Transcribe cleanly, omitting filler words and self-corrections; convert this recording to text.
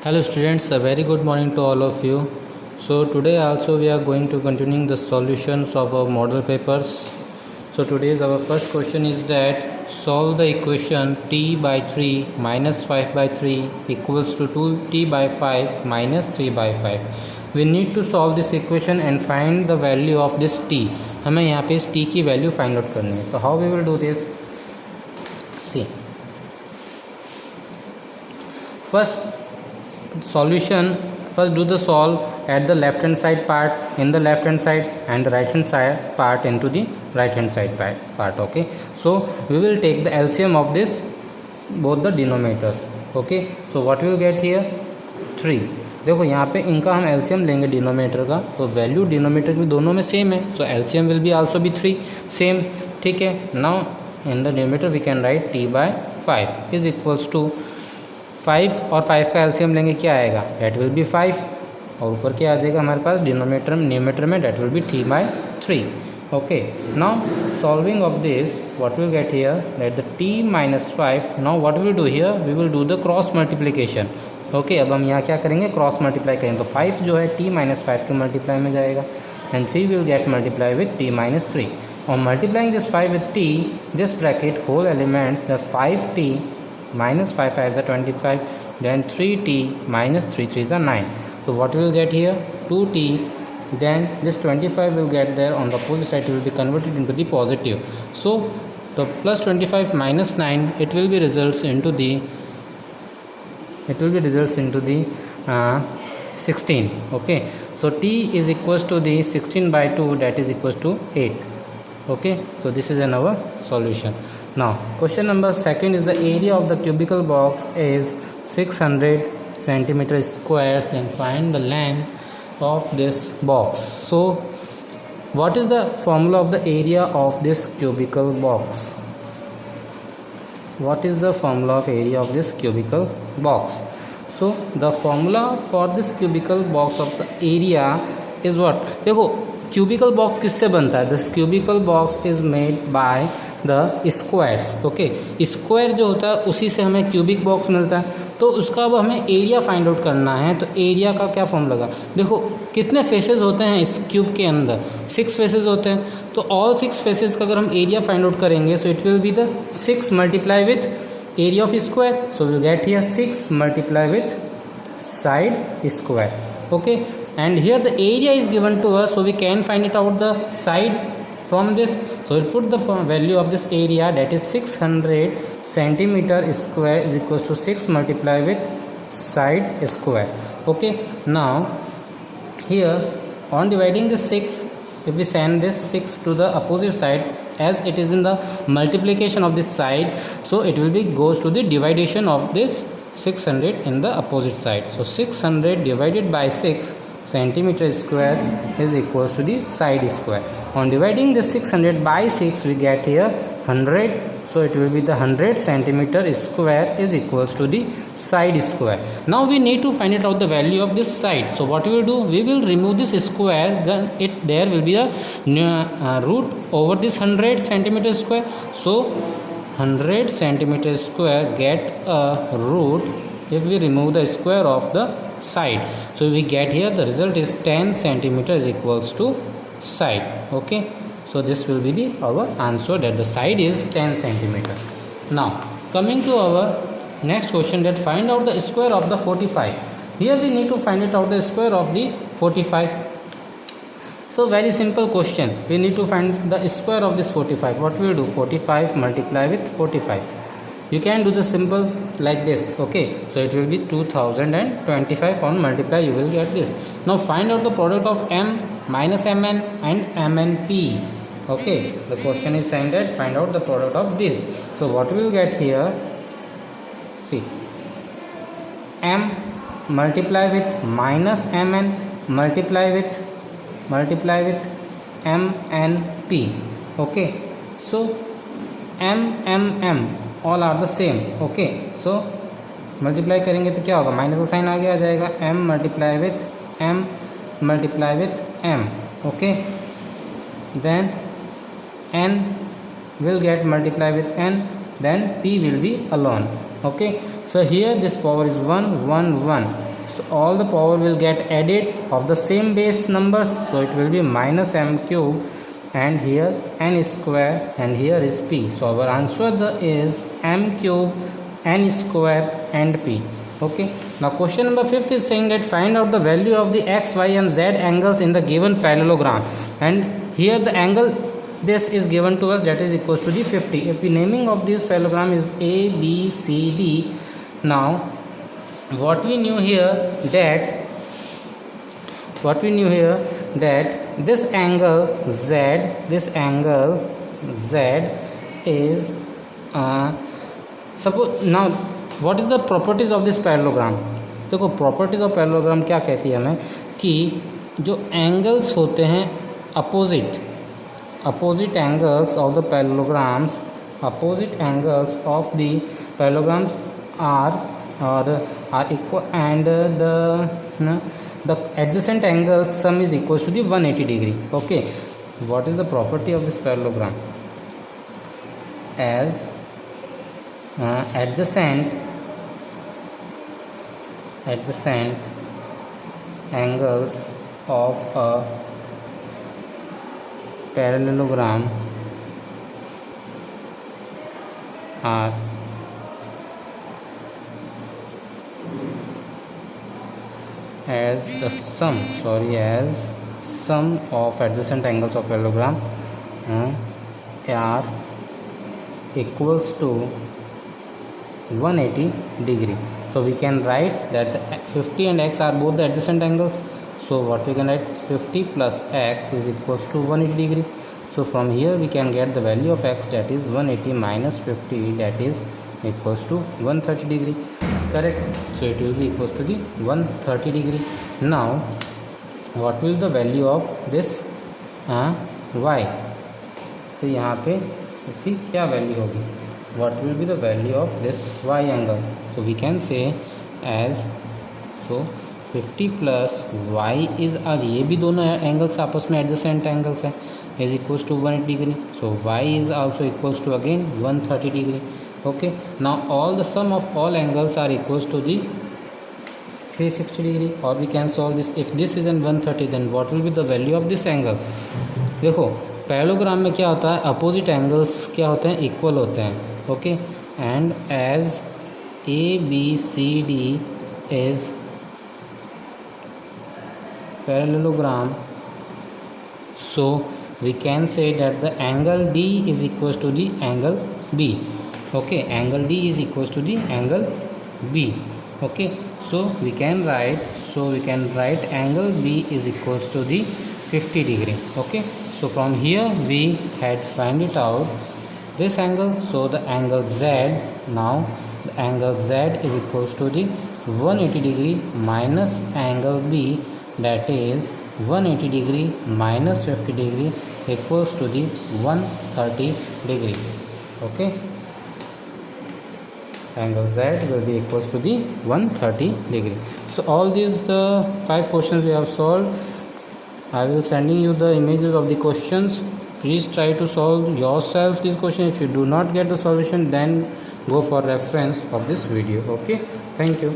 Hello students, a very good morning to all of you. So today also we are going to continuing the solutions of our model papers. So today's our first question is that solve the equation t by 3 minus 5 by 3 equals to 2t by 5 minus 3 by 5. We need to solve this equation and find the value of this t. हमें यहाँ पे इस t की value find out करनी है. So how we will do this? See, first do the solve at the left hand side part in the left hand side and the right hand side part into the right hand side part. Okay, so we will take the LCM of this both the denominators. Okay, so what we will get here 3. देखो यहाँ पे इनका हम LCM लेंगे denominator का, तो value denominator भी दोनों में सेम है, so LCM will be also be 3 same. ठीक है, now in the denominator we can write t by 5 is equals to 5 और 5 का एलसीएम लेंगे, क्या आएगा, डेट विल बी 5 और ऊपर क्या आ जाएगा हमारे पास न्यूमरेटर में that will be t by 3. Okay, now solving of this what will get here that the t minus 5. Now what will do here, we will do the cross multiplication. Okay, अब हम यहाँ क्या करेंगे, cross multiply करेंगे, तो 5 जो है t minus 5 के मल्टीप्लाई में जाएगा and 3 will get multiply with t minus 3. और multiplying this 5 with t, this bracket whole elements the 5t minus 5 5 is 25, then 3t minus 3 3 is 9. So what we will get here, 2t, then this 25 will get there on the opposite side, it will be converted into the positive. So the plus 25 minus 9, it will be results into the 16. Okay, so t is equals to the 16 by 2, that is equals to 8. Okay, so this is another solution. Now question number second is the area of the cubicle box is 600 centimeter squares, then find the length of this box. So what is the formula of the area of this cubicle box? What is the formula of area of this cubicle box? So the formula for this cubicle box of the area is what? देखो cubical box किससे बनता है, this cubical box is made by the squares. Okay, square जो होता है उसी से हमें क्यूबिक बॉक्स मिलता है, तो उसका अब हमें एरिया फाइंड आउट करना है. तो एरिया का क्या फॉर्म लगा, देखो कितने फेसेस होते हैं इस क्यूब के अंदर, 6 फेसेस होते हैं, तो ऑल 6 फेसेस का अगर हम एरिया फाइंड आउट करेंगे so it will be the 6 multiply with area of square. So will get here 6 multiply with side square. Okay, and here the area is given to us, so we can find it out the side from this. So we'll put the value of this area, that is 600 centimeter square is equals to 6 multiply with side square. Okay, now here on dividing the 6, if we send this 6 to the opposite side as it is in the multiplication of this side, so it will be goes to the division of this 600 in the opposite side. So 600 divided by 6 centimeter square is equals to the side square. On dividing this 600 by 6 we get here 100, so it will be the 100 centimeter square is equals to the side square. Now we need to find it out the value of this side. So what we will do, we will remove this square, then there will be a root over this 100 centimeter square. So 100 centimeter square get a root if we remove the square of the side. So we get here the result is 10 centimeter is equals to side. Okay, so this will be the our answer, that the side is 10 centimeter. Now coming to our next question, that find out the square of the 45. Here we need to find it out the square of the 45. So very simple question, we need to find the square of this 45. What we will do, 45 multiply with 45. You can do the simple like this. Okay, so it will be 2025 on multiply, you will get this. Now find out the product of m minus mn and mnp. Okay, the question is saying that find out the product of this. So what we will get here, see, m multiply with minus mn multiply with mnp. Okay, so m all are the same. Okay, so multiply करेंगे तो क्या होगा, minus का sign आगे आ जाएगा, m multiply with m. Okay, then n will get multiply with n, then p will be alone. Okay, so here this power is 1 1 1, So all the power will get added of the same base numbers, so it will be minus m cube, and here n square, and here is p. So our answer is m cube, n square and p. Okay, now question number 5 is saying that find out the value of the x, y and z angles in the given parallelogram, and here the angle this is given to us, that is equals to the 50. If the naming of this parallelogram is a, b, c, d, now what we knew here that this angle z is suppose. Now what is the properties of this parallelogram? देखो properties of parallelogram क्या कहती है हमें कि जो angles होते हैं opposite angles of the parallelograms are equal, and the adjacent angles sum is equals to the 180 degree. Okay, what is the property of this parallelogram? As adjacent angles of a parallelogram are as sum of adjacent angles of parallelogram are equals to 180 degree. So we can write that the 50 and x are both the adjacent angles. So what we can write, 50 plus x is equals to 180 degree. So from here we can get the value of x, that is 180 minus 50, that is equals to 130 degree. Correct. So it will be equals to the 130 degree. Now what will the value of this y? तो यहाँ पे इसकी क्या value होगी? What will be the value of this y angle? So we can say as, so 50 plus y is, अब ये भी दोनों एंगल्स आपस में एडजेसेंट एंगल्स हैं, is equals to 180 degree. So y is also equals to again 130 degree. Okay, now all the sum of all angles are equals to the 360 degree, or we can solve this. If this is in 130, then what will be the value of this angle? देखो parallelogram में क्या होता है, opposite angles क्या होते हैं, equal होते हैं. Okay, and as A B C D is parallelogram, so we can say that the angle D is equals to the angle B. Okay, angle D is equals to the angle B. Okay, so we can write angle B is equals to the 50 degree. Okay, so from here we had find it out this angle. So the angle Z, now the angle Z is equals to the 180 degree minus angle B, that is 180 degree minus 50 degree equals to the 130 degree. Okay, angle Z will be equals to the 130 degree. So all these the 5 questions we have solved. I will sending you the images of the questions. Please try to solve yourself this question. If you do not get the solution, then go for reference of this video. Okay, thank you.